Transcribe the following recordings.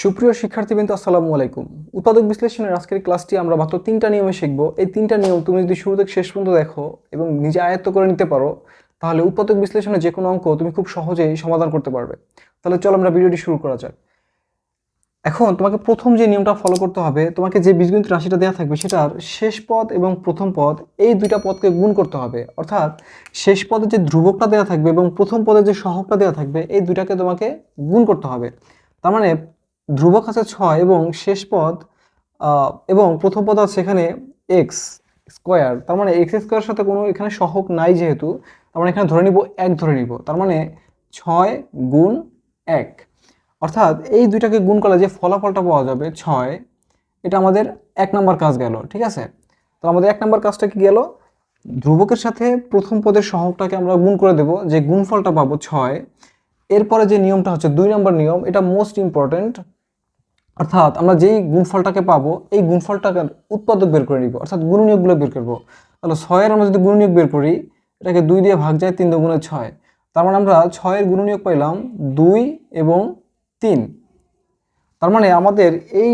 সুপ্রিয় শিক্ষার্থীবৃন্দ, আসসালামু আলাইকুম। উৎপাদক বিশ্লেষণের আজকের ক্লাসটি আমরা মাত্র 3টা নিয়মে শিখব। এই 3টা নিয়ম তুমি যদি শুরু থেকে শেষ পর্যন্ত দেখো এবং নিজে আয়ত্ত করে নিতে পারো, তাহলে উৎপাদক বিশ্লেষণে যে কোনো অঙ্ক তুমি খুব সহজেই সমাধান করতে পারবে। তাহলে চলো আমরা ভিডিওটি শুরু করা যাক। এখন তোমাকে প্রথম যে নিয়মটা ফলো করতে হবে, তোমাকে যে বীজগণিত রাশিটা দেওয়া থাকবে সেটার শেষ পদ এবং প্রথম পদ এই দুইটা পদকে গুণ করতে হবে। অর্থাৎ শেষ পদে যে ধ্রুবকটা দেওয়া থাকবে এবং প্রথম পদে যে সহগটা দেওয়া থাকবে এই দুইটাকে তোমাকে গুণ করতে হবে। তার মানে ধ্রুবক আছে 6 এবং শেষ পদ এবং প্রথম পদ আছে এখানে এক্স স্কোয়ার। তার মানে এক্স স্কোয়ারের সাথে কোনো এখানে সহগ নাই, যেহেতু তার মানে এখানে ধরে নিব 1 ধরে নিব। তার মানে 6 গুণ 1, অর্থাৎ এই দুইটাকে গুণ করলে যে ফলাফলটা পাওয়া যাবে 6, এটা আমাদের 1 নম্বর কাজ গেল। ঠিক আছে, তো আমাদের 1 নম্বর কাজটা কি গেল? ধ্রুবকের সাথে প্রথম পদের সহগটাকে আমরা গুণ করে দেব, যে গুণফলটা পাবো 6। এরপরে যে নিয়মটা হচ্ছে 2 নম্বর নিয়ম, এটা মোস্ট ইম্পর্টেন্ট। অর্থাৎ আমরা যেই গুণফলটাকে পাবো এই গুণফলটাকে উৎপাদক বের করে নিব, অর্থাৎ গুণনীয়কগুলো বের করবো। তাহলে 6-এর আমরা যদি গুণনীয়ক বের করি, এটাকে 2 দিয়ে ভাগ যায়, 3 দুগুণে 6। তার মানে আমরা 6-এর গুণনীয়ক পাইলাম 2 এবং 3। তার মানে আমাদের এই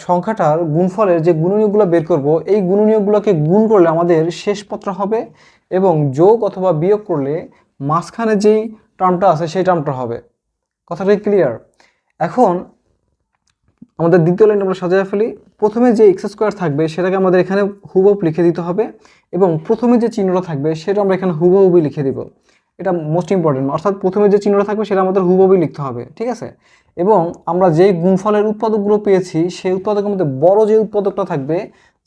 সংখ্যাটার গুণফলের যে গুণনীয়কগুলো বের করব, এই গুণনীয়কগুলোকে গুণ করলে আমাদের শেষ পদটা হবে এবং যোগ অথবা বিয়োগ করলে মাঝখানে যেই টার্মটা আছে সেই টার্মটা হবে। কথাটা ক্লিয়ার? এখন আমাদের দ্বিতীয় লাইন আমরা সাজিয়ে ফেলি। প্রথমে যে এক্স স্কোয়ার থাকবে সেটাকে আমাদের এখানে হুবহু লিখে দিতে হবে এবং প্রথমে যে চিহ্নটা থাকবে সেটা আমরা এখানে হুবহু লিখে দিব। এটা মোস্ট ইম্পর্টেন্ট, অর্থাৎ প্রথমে যে চিহ্নটা থাকবে সেটা আমাদের হুবহু লিখতে হবে। ঠিক আছে, এবং আমরা যেই গুণফলের উৎপাদকগুলো পেয়েছি সেই উৎপাদকের মধ্যে বড় যে উৎপাদকটা থাকবে,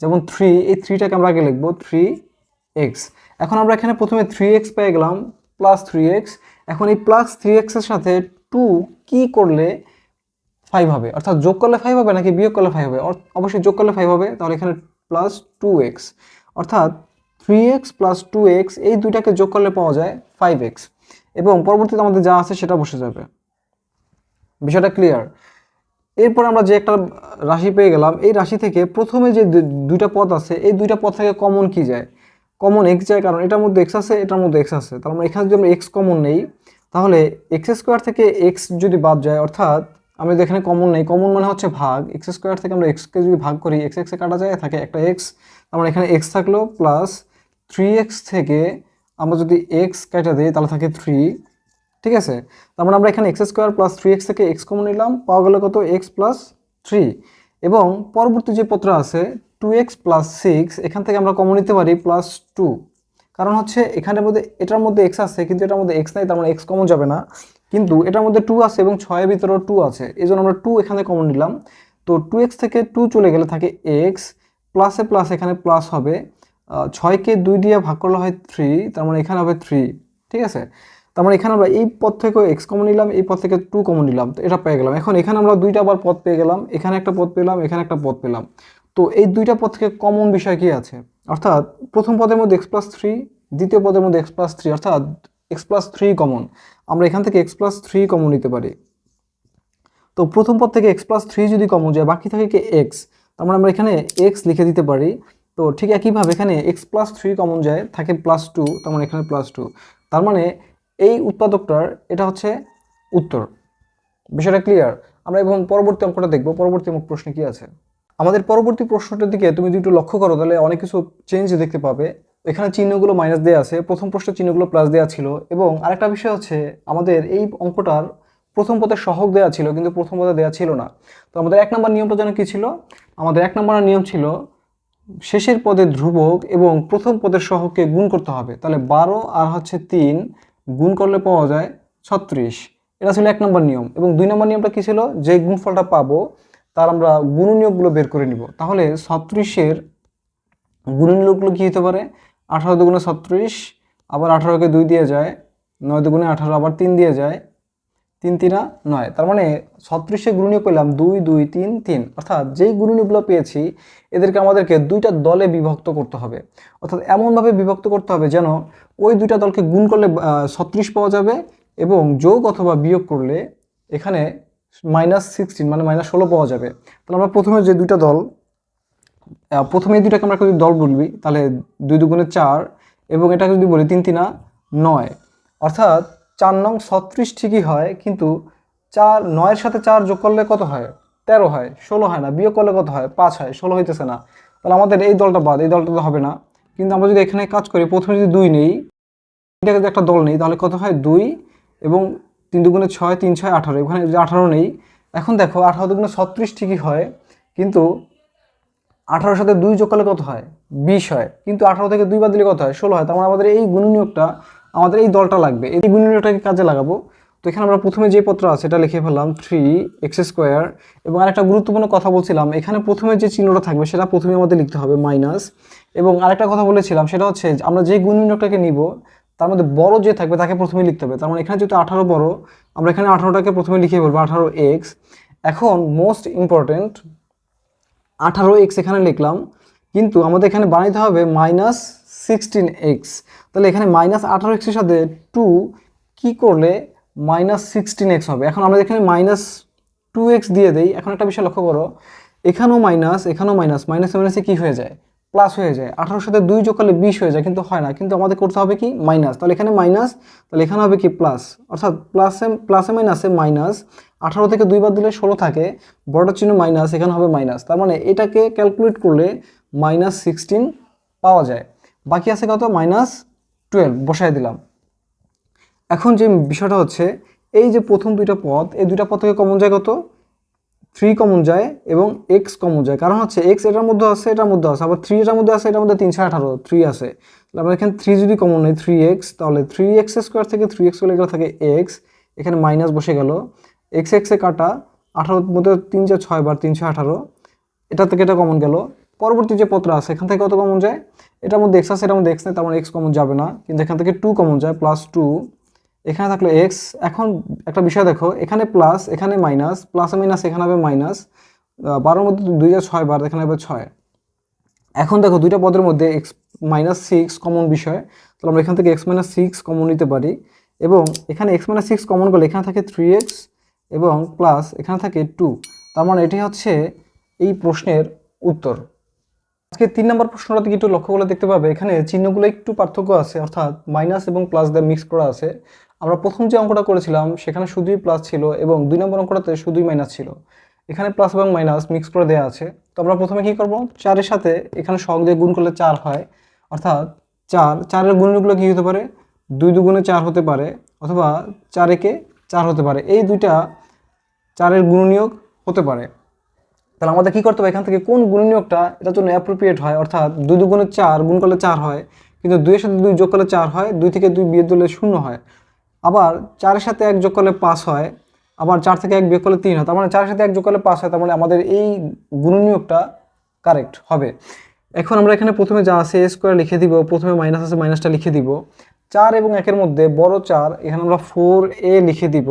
যেমন 3, এই 3টাকে আমরা আগে লিখবো 3x। এখন আমরা এখানে প্রথমে 3x পেয়ে গেলাম প্লাস 3x। এখন এই প্লাস 3x এর সাথে 2 কি করলে 5 হবে, অর্থাৎ যোগ করলে 5 হবে নাকি বিয়োগ করলে 5 হবে? অবশ্যই যোগ করলে 5 হবে। তাহলে এখানে প্লাস 2x, অর্থাৎ 3x প্লাস 2x এই দুইটাকে যোগ করলে পাওয়া যায় 5x, এবং পরবর্তীতে আমাদের যা আছে সেটা বসে যাবে। বিষয়টা ক্লিয়ার? এরপর আমরা যে একটা রাশি পেয়ে গেলাম, এই রাশি থেকে প্রথমে যে দুইটা পদ আছে এই দুইটা পদ থেকে কমন কি যায়? কমন x যায়, কারণ এটার মধ্যে x আছে, এটার মধ্যে x আছে। তার মানে এখানে যদি আমরা x কমন নেই, তাহলে এক্স স্কোয়ার থেকে x যদি বাদ যায়, অর্থাৎ আমি যদি এখানে কমন নেই, কমন মানে হচ্ছে ভাগ, এক্স স্কোয়ার থেকে আমরা এক্সকে যদি ভাগ করি এক্স এক্সে কাটা যায়, থাকে একটা x। আমরা এখানে x থাকলো প্লাস 3x থেকে আমরা যদি x কেটে দিই তাহলে থাকে 3। ঠিক আছে, তার মানে আমরা এখানে এক্স স্কোয়ার প্লাস 3x থেকে x কমন নিলাম, পাওয়া গেল কত? x plus 3। এবং পরবর্তী যে পদটা আছে 2x প্লাস 6, এখান থেকে আমরা কমন নিতে পারি প্লাস 2। কারণ হচ্ছে এখানের মধ্যে এটার মধ্যে x আছে কিন্তু এটার মধ্যে x নাই, তার মানে x কমন যাবে না। কিন্তু এটার মধ্যে 2 আছে এবং 6 এর ভিতরেও 2 আছে, এই জন্য আমরা 2 এখানে কমন নিলাম। তো 2x থেকে 2 চলে গেলে থাকে x, প্লাসে প্লাস এখানে প্লাস হবে। 6কে 2 দিয়ে ভাগ করলে হয় 3, তার মানে এখানে হবে 3। ঠিক আছে, তার মানে এখানে আমরা এই পদ থেকে x কমন নিলাম, এই পদ থেকে 2 কমন নিলাম, তো এটা পেয়ে গেলাম। এখন এখানে আমরা দুইটা আবার পদ পেয়ে গেলাম, এখানে একটা পদ পেলাম, এখানে একটা পদ পেলাম। তো এই দুইটা পদ থেকে কমন বিষয় কি আছে? অর্থাৎ প্রথম পদের মধ্যে x প্লাস 3, দ্বিতীয় পদের মধ্যে x প্লাস 3, অর্থাৎ x প্লাস 3 কমন। আমরা এখান থেকে x প্লাস 3 কমন নিতে পারি। তো প্রথম পদ থেকে x প্লাস 3 যদি কমন যায়, বাকি থাকে কি x, তার মানে আমরা এখানে x লিখে দিতে পারি। তো ঠিক একইভাবে এখানে x প্লাস 3 কমন যায়, থাকে প্লাস 2, তার মানে এখানে প্লাস 2। তার মানে এই উৎপাদকটার এটা হচ্ছে উত্তর। বিষয়টা ক্লিয়ার? আমরা এবং পরবর্তী অঙ্কটা দেখব। পরবর্তী প্রশ্নে কি আছে? আমাদের পরবর্তী প্রশ্নটার দিকে তুমি যদি একটু লক্ষ্য করো তাহলে অনেক কিছু চেঞ্জ দেখতে পাবে। এখানে চিহ্নগুলো মাইনাস দেওয়া আছে, প্রথম প্রশ্নের চিহ্নগুলো প্লাস দেওয়া ছিল। এবং আরেকটা বিষয় হচ্ছে আমাদের এই অঙ্কটার প্রথম পদের সহগ দেওয়া ছিল কিন্তু প্রথম পদে দেওয়া ছিল না। তো আমাদের 1 নম্বর নিয়মটা যেন কি ছিল? আমাদের 1 নম্বরের নিয়ম ছিল শেষের পদের ধ্রুবক এবং প্রথম পদের সহগকে গুণ করতে হবে। তাহলে 12 আর হচ্ছে 3 গুণ করলে পাওয়া যায় 36। এটা ছিল 1 নম্বর নিয়ম। এবং 2 নম্বর নিয়মটা কি ছিল? যে গুণফলটা পাবো তার আমরা গুণনীয়কগুলো বের করে নিব। তাহলে 36-এর গুণনীয়কগুলো কি হতে পারে? 18 দুগুণে 36, আবার 18কে 2 দিয়ে যায়, 9 দুগুণে 18, আবার 3 দিয়ে যায়, 3 3 9। তার মানে 36-এর গুণনীয়ক পেলাম 2 2 3 3। অর্থাৎ যেই গুণনীয়কগুলো পেয়েছি এদেরকে আমাদেরকে দুইটা দলে বিভক্ত করতে হবে। অর্থাৎ এমনভাবে বিভক্ত করতে হবে যেন ওই দুইটা দলকে গুণ করলে 36 পাওয়া যাবে এবং যোগ অথবা বিয়োগ করলে এখানে -16 মানে -16 পাওয়া যাবে। তাহলে আমরা প্রথমে যে দুইটা দল, প্রথমে এই দুইটাকে আমরা যদি দল বলবি তাহলে 2 দুগুণে 4 এবং এটাকে যদি বলি 3 3 9। অর্থাৎ 4 নং 36 ঠিকই হয়, কিন্তু 9-এর সাথে 4 যোগ করলে কত হয়? 13 হয়, 16 হয় না, বিয়োগ করলে কত হয়? 5 হয়, 16 হইতেছে না। তাহলে আমাদের এই দলটা বাদ, এই দলটা তো হবে না। কিন্তু আমরা যদি এখানে কাজ করি, প্রথমে যদি 2 নেই, এটাকে যদি একটা দল নেই, তাহলে কত হয়? 2 এবং 3 দুগুণে 6, 3 6 18, এখানে যদি 18 নেই, এখন দেখো 18 দুগুণে 36 ঠিকই হয়, কিন্তু 18 সাথে 2 যোগ করলে কত হয়? 20 হয়, কিন্তু 18 থেকে 2 বাদ দিলে কত হয়? 16 হয়। তার মানে আমাদের এই গুণনীয়কটা, আমাদের এই দলটা লাগবে, এই গুণনীয়কটাকে কাজে লাগাবো। তো এখানে আমরা প্রথমে যে পত্র আছে এটা লিখে ফেললাম 3x², এবং আরেকটা গুরুত্বপূর্ণ কথা বলছিলাম, এখানে প্রথমে যে চিহ্নটা থাকবে সেটা প্রথমে আমাদের লিখতে হবে মাইনাস। এবং আরেকটা কথা বলেছিলাম, সেটা হচ্ছে আমরা যে গুণনীয়কটাকে নিব তার মধ্যে বড় যে থাকবে তাকে প্রথমে লিখতে হবে। তার মানে এখানে যেহেতু 18 বড়, আমরা এখানে 18টাকে প্রথমে লিখে বলবো 18x। এখন মোস্ট ইম্পর্টেন্ট, 18x এখানে লিখলাম, কিন্তু আমাদের এখানে বানাইতে হবে -16x। তাহলে এখানে -18x এর সাথে 2 কি করলে -16x হবে। এখন আমরা এখানে -2x দিয়ে দেই। এখন একটা বিষয় লক্ষ্য করো, এখানেও মাইনাস, এখানেও মাইনাস, মাইনাসে মাইনাসে কি হয়ে যায়? প্লাস হয়ে যায়। 18 সাথে 2 যোগ করলে 20 হয়ে যায়, কিন্তু হয় না। কিন্তু আমাদের করতে হবে কি? মাইনাস। তাহলে এখানে মাইনাস, তাহলে এখানে হবে কি? প্লাস। অর্থাৎ প্লাসে প্লাসে মাইনাসে মাইনাস, 18 থেকে 2 বাদ দিলে 16 থাকে, বড়টার চিহ্ন মাইনাস, এখানে হবে মাইনাস। তার মানে এটাকে ক্যালকুলেট করলে -16 পাওয়া যায়। বাকি আছে কত? -12 বসায় দিলাম। এখন যে বিষয়টা হচ্ছে, এই যে প্রথম দুইটা পদ, এই দুইটা পদ থেকে কমন যায় কত? 3 কমন যায় এবং x কমন যায়। কারণ হচ্ছে x এটার মধ্যে আছে, এটার মধ্যে আছে, আবার 3 এটার মধ্যে আছে, এটার মধ্যে 3 6 18, 3 আছে। তাহলে আমরা এখানে 3 যদি কমন নেই, 3x, তাহলে 3x² থেকে 3x চলে গেলে থাকে x, এখানে মাইনাস বসে গেল, x এ কাটা, 18 এর মধ্যে 3 4 6 বার, 3 6 18, এটা থেকে এটা কমন গেল। পরবর্তী যে পত্র আছে এখান থেকে কত কমন যায়? এটার মধ্যে x আছে, এটার মধ্যে x নেই, তার মানে x কমন যাবে না, কিন্তু এখান থেকে 2 কমন যায়, +2, এখানে থাকলো x। এখন একটা বিষয় দেখো, এখানে প্লাস, এখানে মাইনাস, প্লাসে মাইনাস, এখানে হবে মাইনাস, 12 মধ্যে 2 যা 6 বার, এখানে হবে 6। এখন দেখো দুইটা পদের মধ্যে x -6 কমন বিষয়, তাহলে আমরা এখান থেকে x -6 কমন নিতে পারি, এবং এখানে x -6 কমন করলে এখানে থাকে 3x এবং প্লাস এখানে থাকে 2। তার মানে এটি হচ্ছে এই প্রশ্নের উত্তর। আজকে 3 নম্বর প্রশ্নটা দিকে একটু লক্ষ্য করলে দেখতে পাবে, এখানে চিহ্নগুলো একটু পার্থক্য আছে, অর্থাৎ মাইনাস এবং প্লাস দিয়ে মিক্স করা আছে। আমরা প্রথম যে অঙ্কটা করেছিলাম সেখানে শুধুই প্লাস ছিল, এবং 2 নম্বর অঙ্কটাতে শুধুই মাইনাস ছিল। এখানে প্লাস এবং মাইনাস মিক্স করে দেওয়া আছে। তো আমরা প্রথমে কি করব? 4 এর সাথে এখানে সহগ দিয়ে গুণ করলে 4 হয়, অর্থাৎ 4 এর গুণনীয়কগুলো কি হতে পারে? 2 দুগুণে 4 হতে পারে, অথবা 4 একে 4 হতে পারে। এই দুইটা 4 এর গুণনীয়ক হতে পারে। তাহলে আমাদের কি করতে হবে? এখান থেকে কোন গুণনীয়কটা এটার জন্য অ্যাপ্রোপ্রিয়েট হয়, অর্থাৎ 2 দুগুণে 4 গুণ করলে 4 হয়, কিন্তু 2 এর সাথে 2 যোগ করলে 4 হয়, 2 থেকে 2 বিয়োগ দিলে 0 হয়, আবার 4 এর সাথে 1 যোগ করলে 5 হয়, আবার 4 থেকে 1 বিয়োগ করলে 3 হয়। তার মানে 4 এর সাথে 1 যোগ করলে 5 হয়, তার মানে আমাদের এই গুণনীয়কটা কারেক্ট হবে। এখন আমরা এখানে প্রথমে যা আছে a² লিখে দিব, প্রথমে মাইনাস আছে মাইনাসটা লিখে দিব, 4 এবং 1 এর মধ্যে বড় 4, এখানে আমরা 4a লিখে দিব।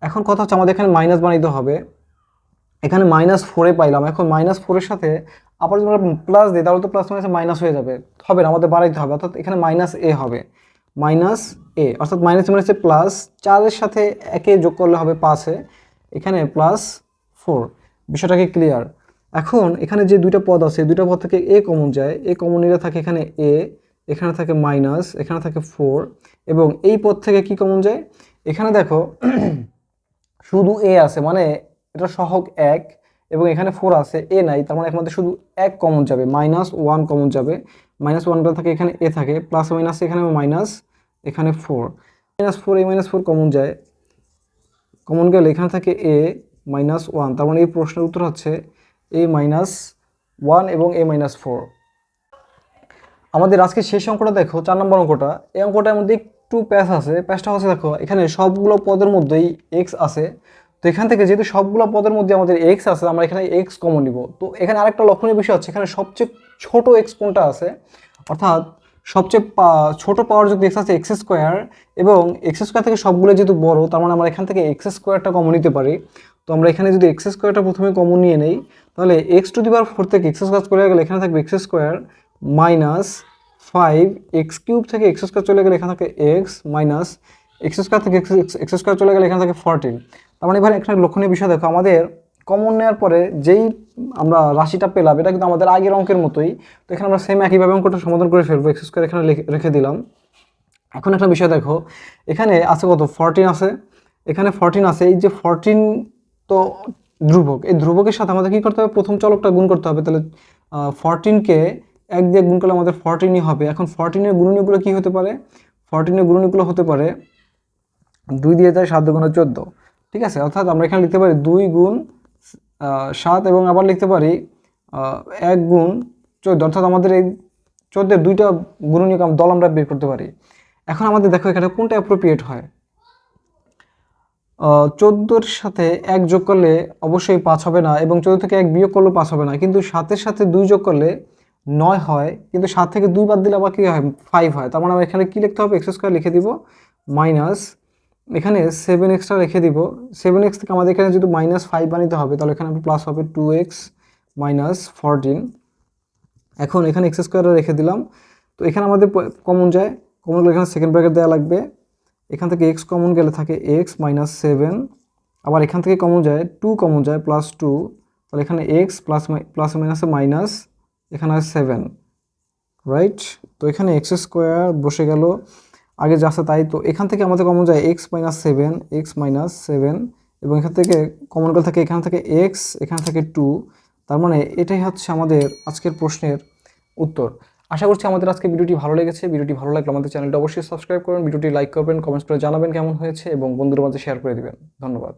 এখন কথা হচ্ছে আমাদের এখানে মাইনাস বানাইতে হবে, এখানে -4 পাইলাম। এখন -4 এর সাথে আবার যদি আমরা প্লাস দিই, তাহলে তো প্লাস মাইনাসে মাইনাস হয়ে যাবে, হবে না, আমাদের বাড়াইতে হবে, অর্থাৎ এখানে -a হবে, -a, অর্থাৎ মাইনাসে মাইনাসে প্লাস, 4 এর সাথে 1 এ যোগ করলে হবে 5 এ, এখানে +4। বিষয়টাকে ক্লিয়ার? এখন এখানে যে দুইটা পদ আছে, দুইটা পদ থেকে a কমন যায়, a কমন নিলে থাকে এখানে a, এখানে থাকে মাইনাস, এখানে থাকে 4, এবং এই পদ থেকে কি কমন যায়? এখানে দেখো শুধু a আছে, মানে এটা সহগ 1, এবং এখানে 4 আছে, a নাই, তার মানে একমাত্র শুধু 1 কমন যাবে, -1 কমন যাবে। -1 থাকে, এখানে a থাকে, প্লাস মাইনাস, এখানে মাইনাস, এখানে 4, -4, a -4 কমন যায়, কমন গেলে এখানে থাকে a -1। তার মানে এই প্রশ্নের উত্তর হচ্ছে a -1 এবং a -4। আমাদের আজকে শেষ অঙ্কটা দেখো, 4 নম্বর অঙ্কটা। এই অঙ্কটার মধ্যে একটু প্যাচ আছে। প্যাচটা হচ্ছে দেখো, এখানে সবগুলো পদের মধ্যেই x আছে, তো এখান থেকে যেহেতু সবগুলো পদের মধ্যে আমাদের x আছে, আমরা এখানে x কমন নিব। তো এখানে আরেকটা লক্ষণীয় বিষয় হচ্ছে, এখানে সবচেয়ে ছোট x কোনটা আছে, অর্থাৎ সবচেয়ে ছোট পাওয়ার যদি x আছে x², এবং x² থেকে সবগুলো যেহেতু বড়, তার মানে আমরা এখান থেকে x²টা কমন নিতে পারি। তো আমরা এখানে যদি x²টা প্রথমে কমন নিয়ে নেই, তাহলে x⁴ থেকে x² চলে গেলে এখানে থাকবে x² -5, x³ থেকে x² চলে গেলে এখানে থাকে x, মাইনাস x² থেকে x² চলে গেলে এখানে থাকে 14। তার মানে এবার একটা লক্ষণীয় বিষয় দেখো, আমাদের কমন নেওয়ার পরে যেই আমরা রাশিটা পেলাম, এটা কিন্তু আমাদের আগের অঙ্কের মতোই। তো এখানে আমরা সেম একইভাবে অঙ্কটা সমাধান করে ফেলবো, x² এখানে রেখে দিলাম। এখন একটা বিষয় দেখো, এখানে আছে কত? 14 আছে, এখানে 14 আছে। এই যে 14, তো ধ্রুবক, এই ধ্রুবকের সাথে আমাদের কী করতে হবে, প্রথম চলকটা গুণ করতে হবে। তাহলে 14কে 1 দিয়ে গুণ করলে আমাদের 14ই হবে। এখন 14-এর গুণনীয়কগুলো কী হতে পারে, 14-এর গুণনীয়কগুলো হতে পারে 2 দিয়ে যায় 7 গুণে 14, ঠিক আছে। অর্থাৎ আমরা এখানে লিখতে পারি 2 গুণ 7 এবং আবার লিখতে পারি 1 গুণ 14, অর্থাৎ আমাদের এই 14-এর দুইটা গুণনীয়ক দল আমরা বের করতে পারি। এখন আমাদের দেখো এখানে কোনটা অ্যাপ্রোপ্রিয়েট হয়। 14-র সাথে 1 যোগ করলে অবশ্যই 5 হবে না, এবং 14 থেকে 1 বিয়োগ করলেও 5 হবে না, কিন্তু 7-এর সাথে 2 যোগ করলে 9 হয়, কিন্তু 7 থেকে 2 বাদ দিলে আবার কী হয়, 5 হয়। তার মানে আমরা এখানে কী লিখতে হবে, এক্স স্কোয়ার লিখে দিব মাইনাস এখানে 7x রেখে দিব। 7x থেকে আমাদের এখানে যদি -5 বানাতে হবে, তাহলে এখানে প্লাস হবে 2x মাইনাস 14। এখন এখানে এক্স স্কোয়ার রেখে দিলাম। তো এখানে আমাদের কমন যায়, কমন গেলে এখানে সেকেন্ড ব্র্যাকেট দেওয়া লাগবে। এখান থেকে x কমন গেলে থাকে x মাইনাস 7, আবার এখান থেকে কমন যায় 2 কমন যায় +2, তাহলে এখানে x প্লাস মাইনাসে মাইনাস, এখানে আছে 7, রাইট। তো এখানে এক্স স্কোয়ার বসে গেল, আগে যা আছে তাই। তো এখান থেকে আমাদের কমন যায় x মাইনাস 7, এবং এখান থেকে কমন গেলে থাকে এখান থেকে x, এখান থেকে 2। তার মানে এটাই হচ্ছে আমাদের আজকের প্রশ্নের উত্তর। আশা করছি আমাদের আজকে ভিডিওটি ভালো লেগেছে। ভিডিওটি ভালো লাগলে আমাদের চ্যানেলটা অবশ্যই সাবস্ক্রাইব করবেন, ভিডিওটি লাইক করবেন, কমেন্টস করে জানাবেন কেমন হয়েছে, এবং বন্ধুদের মাঝে শেয়ার করে দিবেন। ধন্যবাদ।